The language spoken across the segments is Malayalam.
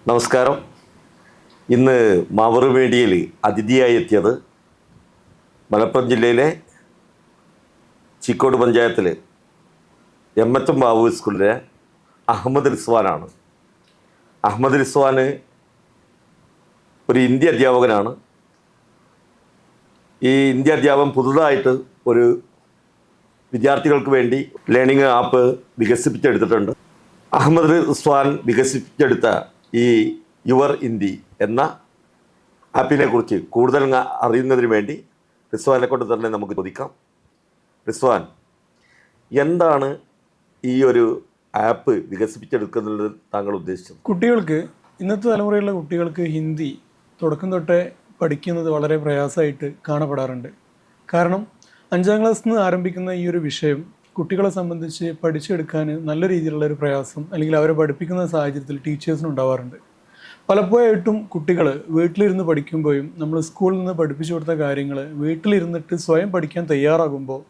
നമസ്കാരം. ഇന്ന് മാതൃമീഡിയയിൽ അതിഥിയായി എത്തിയത് മലപ്പുറം ജില്ലയിലെ ചീക്കോട് പഞ്ചായത്തിൽ എം ബാബു സ്കൂളിലെ അഹമ്മദ് റിസ്വാനാണ്. അഹമ്മദ് റിസ്വാൻ ഒരു ഹിന്ദി അധ്യാപകനാണ്. ഈ ഹിന്ദി അധ്യാപകൻ പുതുതായിട്ട് ഒരു വിദ്യാർത്ഥികൾക്ക് വേണ്ടി ലേണിംഗ് ആപ്പ് വികസിപ്പിച്ചെടുത്തിട്ടുണ്ട്. അഹമ്മദ് റിസ്വാൻ വികസിപ്പിച്ചെടുത്ത ഈ യുവർ ഹിന്ദി എന്ന ആപ്പിനെ കുറിച്ച് കൂടുതൽ അറിയുന്നതിന് വേണ്ടി റിസ്വാനെ കൊണ്ട് തന്നെ നമുക്ക് ചോദിക്കാം. റിസ്വാൻ, എന്താണ് ഈ ഒരു ആപ്പ് വികസിപ്പിച്ചെടുക്കുന്നതിൽ താങ്കൾ ഉദ്ദേശിച്ചത്? കുട്ടികൾക്ക്, ഇന്നത്തെ തലമുറയിലുള്ള കുട്ടികൾക്ക് ഹിന്ദി തുടക്കം തൊട്ടേ പഠിക്കുന്നത് വളരെ പ്രയാസമായിട്ട് കാണപ്പെടാറുണ്ട്. കാരണം 5ാം ക്ലാസ്സിൽ നിന്ന് ആരംഭിക്കുന്ന ഈ ഒരു വിഷയം കുട്ടികളെ സംബന്ധിച്ച് പഠിച്ചെടുക്കാൻ നല്ല രീതിയിലുള്ള ഒരു പ്രയാസം അല്ലെങ്കിൽ അവരെ പഠിപ്പിക്കുന്ന സാഹചര്യത്തിൽ ടീച്ചേഴ്സിന് ഉണ്ടാവാറുണ്ട്. പലപ്പോഴായിട്ടും കുട്ടികൾ വീട്ടിലിരുന്ന് പഠിക്കുമ്പോഴും നമ്മൾ സ്കൂളിൽ നിന്ന് പഠിപ്പിച്ചു കൊടുത്ത കാര്യങ്ങൾ വീട്ടിലിരുന്നിട്ട് സ്വയം പഠിക്കാൻ തയ്യാറാകുമ്പോൾ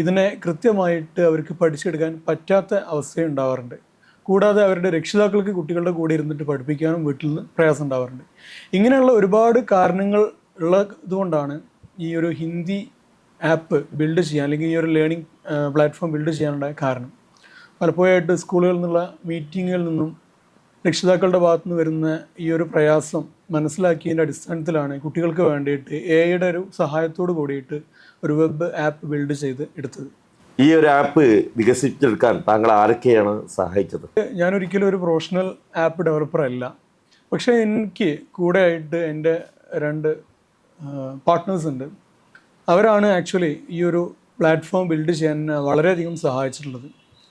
ഇതിനെ കൃത്യമായിട്ട് അവർക്ക് പഠിച്ചെടുക്കാൻ പറ്റാത്ത അവസ്ഥയുണ്ടാവാറുണ്ട്. കൂടാതെ അവരുടെ രക്ഷിതാക്കൾക്ക് കുട്ടികളുടെ കൂടെ ഇരുന്നിട്ട് പഠിപ്പിക്കാനും വീട്ടിൽ നിന്ന് പ്രയാസം ഉണ്ടാവാറുണ്ട്. ഇങ്ങനെയുള്ള ഒരുപാട് കാരണങ്ങൾ ഉള്ളതുകൊണ്ടാണ് ഈ ഒരു ഹിന്ദി ആപ്പ് ബിൽഡ് ചെയ്യാൻ അല്ലെങ്കിൽ ഈ ഒരു ലേണിംഗ് പ്ലാറ്റ്ഫോം ബിൽഡ് ചെയ്യാനുണ്ടായ കാരണം. പലപ്പോഴായിട്ട് സ്കൂളുകളിൽ നിന്നുള്ള മീറ്റിങ്ങുകളിൽ നിന്നും രക്ഷിതാക്കളുടെ ഭാഗത്തു നിന്ന് വരുന്ന ഈ ഒരു പ്രയാസം മനസ്സിലാക്കിയതിൻ്റെ അടിസ്ഥാനത്തിലാണ് കുട്ടികൾക്ക് വേണ്ടിയിട്ട് എഐയുടെ ഒരു സഹായത്തോട് കൂടിയിട്ട് ഒരു വെബ് ആപ്പ് ബിൽഡ് ചെയ്ത് എടുത്തത്. ഈ ഒരു ആപ്പ് വികസിപ്പിച്ചെടുക്കാൻ താങ്കൾ ആരൊക്കെയാണ് സഹായിച്ചത്? ഞാനൊരിക്കലും ഒരു പ്രൊഫഷണൽ ആപ്പ് ഡെവലപ്പർ അല്ല. പക്ഷേ എനിക്ക് കൂടെ ആയിട്ട് എൻ്റെ 2 പാർട്ട്നേഴ്സ് ഉണ്ട്. അവരാണ് ആക്ച്വലി ഈ ഒരു പ്ലാറ്റ്ഫോം ബിൽഡ് ചെയ്യാൻ വളരെയധികം സഹായിച്ചിട്ടുള്ളത്.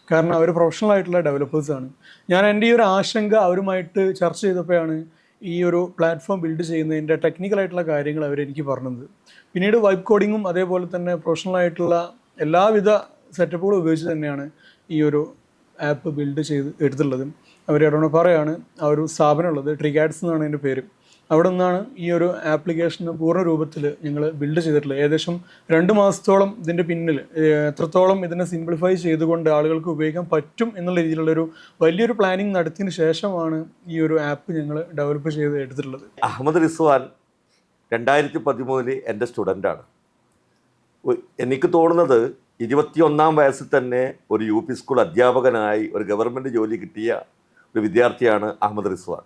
കാരണം അവർ പ്രൊഫഷണൽ ആയിട്ടുള്ള ഡെവലപ്പേഴ്സാണ്. ഞാൻ എൻ്റെ ഈ ഒരു ആശങ്ക അവരുമായിട്ട് ചർച്ച ചെയ്തപ്പോഴാണ് ഈ ഒരു പ്ലാറ്റ്ഫോം ബിൽഡ് ചെയ്യുന്നതിൻ്റെ ടെക്നിക്കലായിട്ടുള്ള കാര്യങ്ങൾ അവരെനിക്ക് പറഞ്ഞത്. പിന്നീട് വൈബ് കോഡിങ്ങും അതേപോലെ തന്നെ പ്രൊഫഷണൽ ആയിട്ടുള്ള എല്ലാവിധ സെറ്റപ്പുകളും ഉപയോഗിച്ച് തന്നെയാണ് ഈ ഒരു ആപ്പ് ബിൽഡ് ചെയ്ത് എടുത്തുള്ളത്. അവരോട് പറയാണ് ആ ഒരു സ്ഥാപനമുള്ളത് ട്രിഗാഡ്സ് എന്നാണ് അതിൻ്റെ പേര്. അവിടെ നിന്നാണ് ഈ ഒരു ആപ്ലിക്കേഷന് പൂർണ്ണ രൂപത്തിൽ ഞങ്ങൾ ബിൽഡ് ചെയ്തിട്ടുള്ളത്. ഏകദേശം 2 മാസത്തോളം ഇതിൻ്റെ പിന്നിൽ എത്രത്തോളം ഇതിനെ സിംപ്ലിഫൈ ചെയ്തുകൊണ്ട് ആളുകൾക്ക് ഉപയോഗിക്കാൻ പറ്റും എന്നുള്ള രീതിയിലുള്ളൊരു വലിയൊരു പ്ലാനിങ് നടത്തിയതിന് ശേഷമാണ് ഈ ഒരു ആപ്പ് ഞങ്ങൾ ഡെവലപ്പ് ചെയ്ത് എടുത്തിട്ടുള്ളത്. അഹമ്മദ് റിസ്വാൻ 2013 എൻ്റെ സ്റ്റുഡൻ്റാണ്. എനിക്ക് തോന്നുന്നത് 21ാം വയസ്സിൽ തന്നെ ഒരു UP സ്കൂൾ അധ്യാപകനായി ഒരു ഗവൺമെൻറ് ജോലി കിട്ടിയ ഒരു വിദ്യാർത്ഥിയാണ് അഹമ്മദ് റിസ്വാൻ.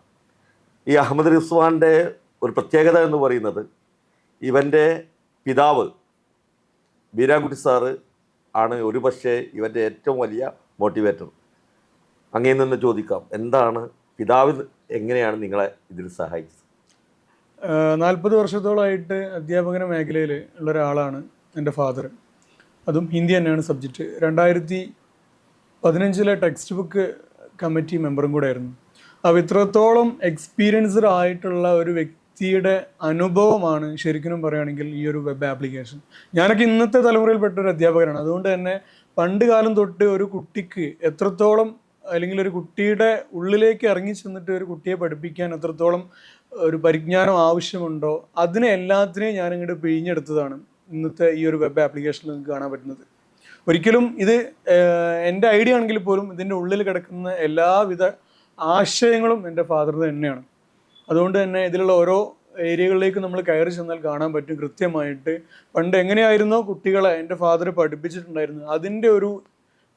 ഈ അഹമ്മദ് റിസ്വാൻ്റെ ഒരു പ്രത്യേകത എന്ന് പറയുന്നത് ഇവൻ്റെ പിതാവ് ബീരാൻകുട്ടി സാറ് ആണ് ഒരുപക്ഷെ ഇവൻ്റെ ഏറ്റവും വലിയ മോട്ടിവേറ്റർ. അങ്ങനെ നിന്ന് ചോദിക്കാം, എന്താണ് പിതാവ് എങ്ങനെയാണ് നിങ്ങളെ ഇതിൽ സഹായിച്ചത്? 40 വർഷത്തോളമായിട്ട് അധ്യാപന മേഖലയിൽ ഉള്ള ഒരാളാണ് എൻ്റെ ഫാദർ. അതും ഹിന്ദി തന്നെയാണ് സബ്ജക്റ്റ്. 2015 ടെക്സ്റ്റ് ബുക്ക് കമ്മിറ്റി മെമ്പറും കൂടെ ആയിരുന്നു. അപ്പോൾ ഇത്രത്തോളം എക്സ്പീരിയൻസ്ഡ് ആയിട്ടുള്ള ഒരു വ്യക്തിയുടെ അനുഭവമാണ് ശരിക്കും പറയുകയാണെങ്കിൽ ഈ ഒരു വെബ് ആപ്ലിക്കേഷൻ. ഞാനൊക്കെ ഇന്നത്തെ തലമുറയിൽപ്പെട്ട ഒരു അധ്യാപകനാണ്. അതുകൊണ്ട് തന്നെ പണ്ട് കാലം തൊട്ട് ഒരു കുട്ടിക്ക് എത്രത്തോളം അല്ലെങ്കിൽ ഒരു കുട്ടിയുടെ ഉള്ളിലേക്ക് ഇറങ്ങി ചെന്നിട്ട് ഒരു കുട്ടിയെ പഠിപ്പിക്കാൻ എത്രത്തോളം ഒരു പരിജ്ഞാനം ആവശ്യമുണ്ടോ അതിനെ എല്ലാത്തിനെയും ഞാനിങ്ങോട്ട് പിഴിഞ്ഞെടുത്തതാണ് ഇന്നത്തെ ഈ ഒരു വെബ് ആപ്ലിക്കേഷനിൽ നിങ്ങൾക്ക് കാണാൻ പറ്റുന്നത്. ഒരിക്കലും ഇത് എൻ്റെ ഐഡിയ ആണെങ്കിൽ പോലും ഇതിൻ്റെ ഉള്ളിൽ കിടക്കുന്ന എല്ലാവിധ ആശയങ്ങളും എൻ്റെ ഫാദർ തന്നെയാണ്. അതുകൊണ്ട് തന്നെ ഇതിലുള്ള ഓരോ ഏരിയകളിലേക്ക് നമ്മൾ കയറി ചെന്നാൽ കാണാൻ പറ്റും കൃത്യമായിട്ട് പണ്ട് എങ്ങനെയായിരുന്നോ കുട്ടികളെ എൻ്റെ ഫാദർ പഠിപ്പിച്ചിട്ടുണ്ടായിരുന്നത് അതിൻ്റെ ഒരു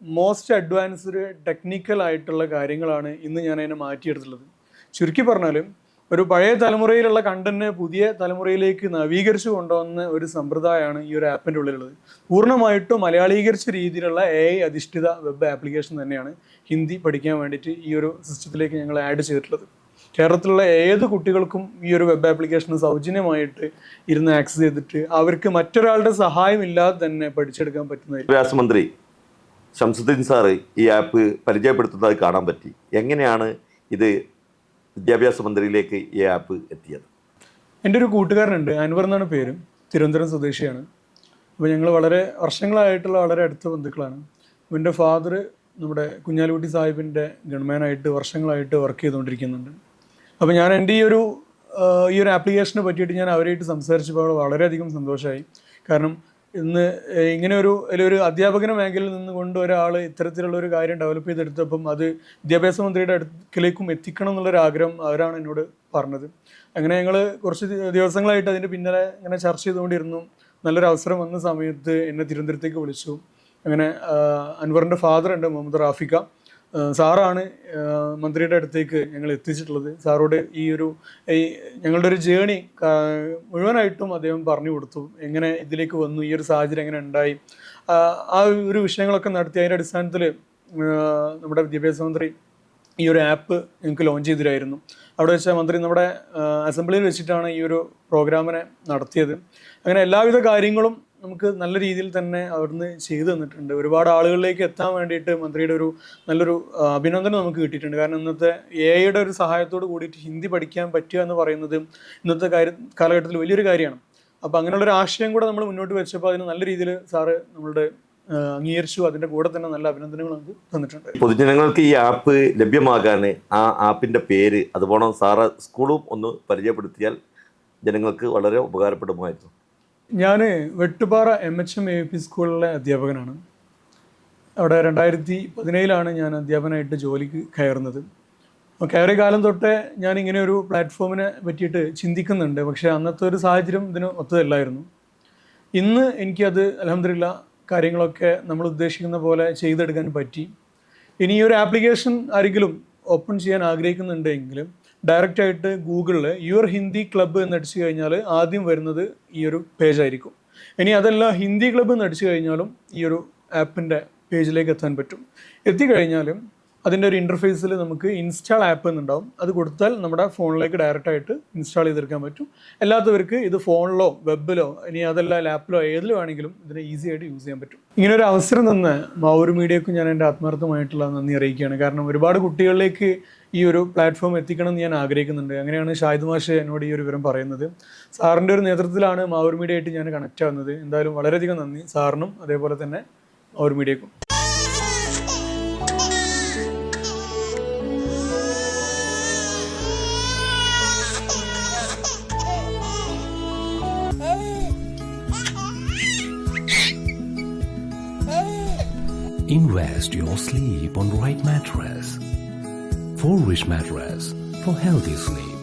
മോസ്റ്റ് അഡ്വാൻസ്ഡ് ടെക്നിക്കൽ ആയിട്ടുള്ള കാര്യങ്ങളാണ് ഇന്ന് ഞാൻ അതിനെ മാറ്റിയെടുത്തുള്ളത്. ചുരുക്കി പറഞ്ഞാൽ ഒരു പഴയ തലമുറയിലുള്ള കണ്ടന്റിനെ പുതിയ തലമുറയിലേക്ക് നവീകരിച്ചു കൊണ്ടുവന്ന ഒരു സമ്പ്രദായമാണ് ഈ ഒരു ആപ്പിൻ്റെ ഉള്ളിലുള്ളത്. പൂർണ്ണമായിട്ടും മലയാളീകരിച്ച രീതിയിലുള്ള AI അധിഷ്ഠിത വെബ് ആപ്ലിക്കേഷൻ തന്നെയാണ് ഹിന്ദി പഠിക്കാൻ വേണ്ടിയിട്ട് ഈ ഒരു സിസ്റ്റത്തിലേക്ക് ഞങ്ങൾ ആഡ് ചെയ്തിട്ടുള്ളത്. കേരളത്തിലുള്ള ഏത് കുട്ടികൾക്കും ഈ ഒരു വെബ് ആപ്ലിക്കേഷൻ സൗജന്യമായിട്ട് ഇരുന്ന് ആക്സസ് ചെയ്തിട്ട് അവർക്ക് മറ്റൊരാളുടെ സഹായം ഇല്ലാതെ തന്നെ പഠിച്ചെടുക്കാൻ പറ്റുന്നതായിരിക്കും. വിദ്യാഭ്യാസ മന്ത്രി ശംസുദ്ദീൻ സാറ് ഈ ആപ്പ് പരിചയപ്പെടുത്തുന്നതായി കാണാൻ പറ്റി. എങ്ങനെയാണ് ഇത് വിദ്യാഭ്യാസ മന്ത്രിയിലേക്ക് ഈ ആപ്പ് എത്തിയത്? എൻ്റെ ഒരു കൂട്ടുകാരനുണ്ട്, അൻവർ എന്നാണ് പേര്. തിരുവനന്തപുരം സ്വദേശിയാണ്. അപ്പോൾ ഞങ്ങൾ വളരെ വർഷങ്ങളായിട്ടുള്ള വളരെ അടുത്ത ബന്ധുക്കളാണ്. എൻ്റെ ഫാദർ നമ്മുടെ കുഞ്ഞാലിക്കുട്ടി സാഹിബിൻ്റെ ഗൺമാനായിട്ട് വർഷങ്ങളായിട്ട് വർക്ക് ചെയ്തുകൊണ്ടിരിക്കുന്നുണ്ട്. അപ്പോൾ ഞാൻ എൻ്റെ ഈ ഒരു ആപ്ലിക്കേഷനെ പറ്റിയിട്ട് ഞാൻ അവരായിട്ട് സംസാരിച്ചപ്പോൾ വളരെയധികം സന്തോഷമായി. കാരണം ഇന്ന് ഇങ്ങനെ ഒരു അധ്യാപകന മേഖലയിൽ നിന്നുകൊണ്ട് ഒരാൾ ഇത്തരത്തിലുള്ള ഒരു കാര്യം ഡെവലപ്പ് ചെയ്തെടുത്തപ്പം അത് വിദ്യാഭ്യാസ മന്ത്രിയുടെ അടുക്കിലേക്കും എത്തിക്കണം എന്നുള്ളൊരു ആഗ്രഹം അവരാണ് എന്നോട് പറഞ്ഞത്. അങ്ങനെ ഞങ്ങൾ കുറച്ച് ദിവസങ്ങളായിട്ട് അതിൻ്റെ പിന്നാലെ ഇങ്ങനെ ചർച്ച ചെയ്തുകൊണ്ടിരുന്നു. നല്ലൊരു അവസരം വന്ന സമയത്ത് എന്നെ തിരുവനന്തപുരത്തേക്ക് വിളിച്ചു. അങ്ങനെ അൻവറിൻ്റെ ഫാദർ ഉണ്ട്, മുഹമ്മദ് റാഫിക്ക സാറാണ് മന്ത്രിയുടെ അടുത്തേക്ക് ഞങ്ങൾ എത്തിച്ചിട്ടുള്ളത്. സാറോട് ഈ ഞങ്ങളുടെ ഒരു ജേണി മുഴുവനായിട്ടും അദ്ദേഹം പറഞ്ഞു കൊടുത്തു, എങ്ങനെ ഇതിലേക്ക് വന്നു, ഈ ഒരു സാഹചര്യം എങ്ങനെ ഉണ്ടായി, ആ ഒരു വിഷയങ്ങളൊക്കെ നടത്തി. അതിൻ്റെ അടിസ്ഥാനത്തിൽ നമ്മുടെ വിദ്യാഭ്യാസ മന്ത്രി ഈ ഒരു ആപ്പ് ഞങ്ങൾക്ക് ലോഞ്ച് ചെയ്തിട്ടായിരുന്നു. അവിടെ വെച്ചാൽ മന്ത്രി നമ്മുടെ അസംബ്ലിയിൽ വെച്ചിട്ടാണ് ഈ ഒരു പ്രോഗ്രാമിനെ നടത്തിയത്. അങ്ങനെ എല്ലാവിധ കാര്യങ്ങളും നമുക്ക് നല്ല രീതിയിൽ തന്നെ അവിടുന്ന് ചെയ്തു തന്നിട്ടുണ്ട്. ഒരുപാട് ആളുകളിലേക്ക് എത്താൻ വേണ്ടിയിട്ട് മന്ത്രിയുടെ നല്ലൊരു അഭിനന്ദനം നമുക്ക് കിട്ടിയിട്ടുണ്ട്. കാരണം ഇന്നത്തെ എഐയുടെ ഒരു സഹായത്തോട് കൂടിയിട്ട് ഹിന്ദി പഠിക്കാൻ പറ്റുക എന്ന് പറയുന്നത് ഇന്നത്തെ കാലഘട്ടത്തിൽ വലിയൊരു കാര്യമാണ്. അപ്പോൾ അങ്ങനെയുള്ളൊരു ആശയം കൂടെ നമ്മൾ മുന്നോട്ട് വെച്ചപ്പോൾ അതിന് നല്ല രീതിയിൽ സാറ് നമ്മളുടെ അംഗീകരിച്ചു. അതിൻ്റെ കൂടെ തന്നെ നല്ല അഭിനന്ദനങ്ങൾ നമുക്ക് തന്നിട്ടുണ്ട്. പൊതുജനങ്ങൾക്ക് ഈ ആപ്പ് ലഭ്യമാകാൻ ആ ആപ്പിൻ്റെ പേര് അതുപോലെ സാറ് സ്കൂളും ഒന്ന് പരിചയപ്പെടുത്തിയാൽ ജനങ്ങൾക്ക് വളരെ ഉപകാരപ്പെടുമായിരുന്നു. ഞാൻ വെട്ടുപാറ MHM AUP സ്കൂളിലെ അധ്യാപകനാണ്. അവിടെ 2017 ഞാൻ അധ്യാപകനായിട്ട് ജോലിക്ക് കയറുന്നത്. കയറിയ കാലം തൊട്ടേ ഞാനിങ്ങനെ ഒരു പ്ലാറ്റ്ഫോമിനെ പറ്റിയിട്ട് ചിന്തിക്കുന്നുണ്ട്. പക്ഷേ അന്നത്തെ ഒരു സാഹചര്യം ഇതിന് ഒത്തതല്ലായിരുന്നു. ഇന്ന് എനിക്കത് അൽഹംദുലില്ലാ കാര്യങ്ങളൊക്കെ നമ്മൾ ഉദ്ദേശിക്കുന്ന പോലെ ചെയ്തെടുക്കാൻ പറ്റി. ഇനി ഈ ഒരു ആപ്ലിക്കേഷൻ ആരെങ്കിലും ഓപ്പൺ ചെയ്യാൻ ആഗ്രഹിക്കുന്നുണ്ടെങ്കിലും ഡയറക്റ്റായിട്ട് ഗൂഗിളിൽ യുവർ ഹിന്ദി ക്ലബ്ബ് എന്നടിച്ചു കഴിഞ്ഞാൽ ആദ്യം വരുന്നത് ഈ ഒരു പേജായിരിക്കും. ഇനി അതല്ല ഹിന്ദി ക്ലബ്ബ് എന്നടിച്ചു കഴിഞ്ഞാലും ഈ ഒരു ആപ്പിൻ്റെ പേജിലേക്ക് എത്താൻ പറ്റും. എത്തിക്കഴിഞ്ഞാലും അതിൻ്റെ ഒരു ഇൻ്റർഫേസിൽ നമുക്ക് ഇൻസ്റ്റാൾ ആപ്പ് എന്നുണ്ടാവും. അത് കൊടുത്താൽ നമ്മുടെ ഫോണിലേക്ക് ഡയറക്റ്റായിട്ട് ഇൻസ്റ്റാൾ ചെയ്തെടുക്കാൻ പറ്റും. അല്ലാത്തവർക്ക് ഇത് ഫോണിലോ വെബിലോ ഇനി അതല്ല ലാപ്പിലോ ഏതിൽ വേണമെങ്കിലും ഇതിനെ ഈസി ആയിട്ട് യൂസ് ചെയ്യാൻ പറ്റും. ഇങ്ങനെ ഒരു അവസരം തന്ന മാവൂർ മീഡിയക്കും ഞാൻ എൻ്റെ ആത്മാർത്ഥമായിട്ടുള്ള നന്ദി അറിയിക്കുകയാണ്. കാരണം ഒരുപാട് കുട്ടികളിലേക്ക് ഈ ഒരു പ്ലാറ്റ്ഫോം എത്തിക്കണം എന്ന് ഞാൻ ആഗ്രഹിക്കുന്നുണ്ട്. അങ്ങനെയാണ് ഷാഹിദ് മാഷ് എന്നോട് ഈ ഒരു വിവരം പറയുന്നത്. സാറിൻ്റെ ഒരു നേതൃത്വത്തിലാണ് മാവൂർ മീഡിയ ആയിട്ട് ഞാൻ കണക്റ്റ് ആവുന്നത്. എന്തായാലും വളരെയധികം നന്ദി സാറിനും അതേപോലെ തന്നെ Mavoor മീഡിയക്കും. Invest your sleep on right mattress. Forwish mattress for healthy sleep.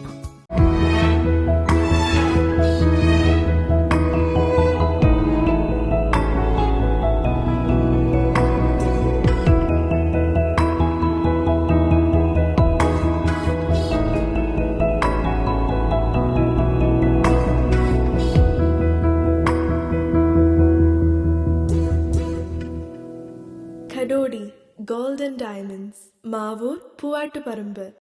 Kadodi Gold and Diamonds, Mavur, Puvattuparambur.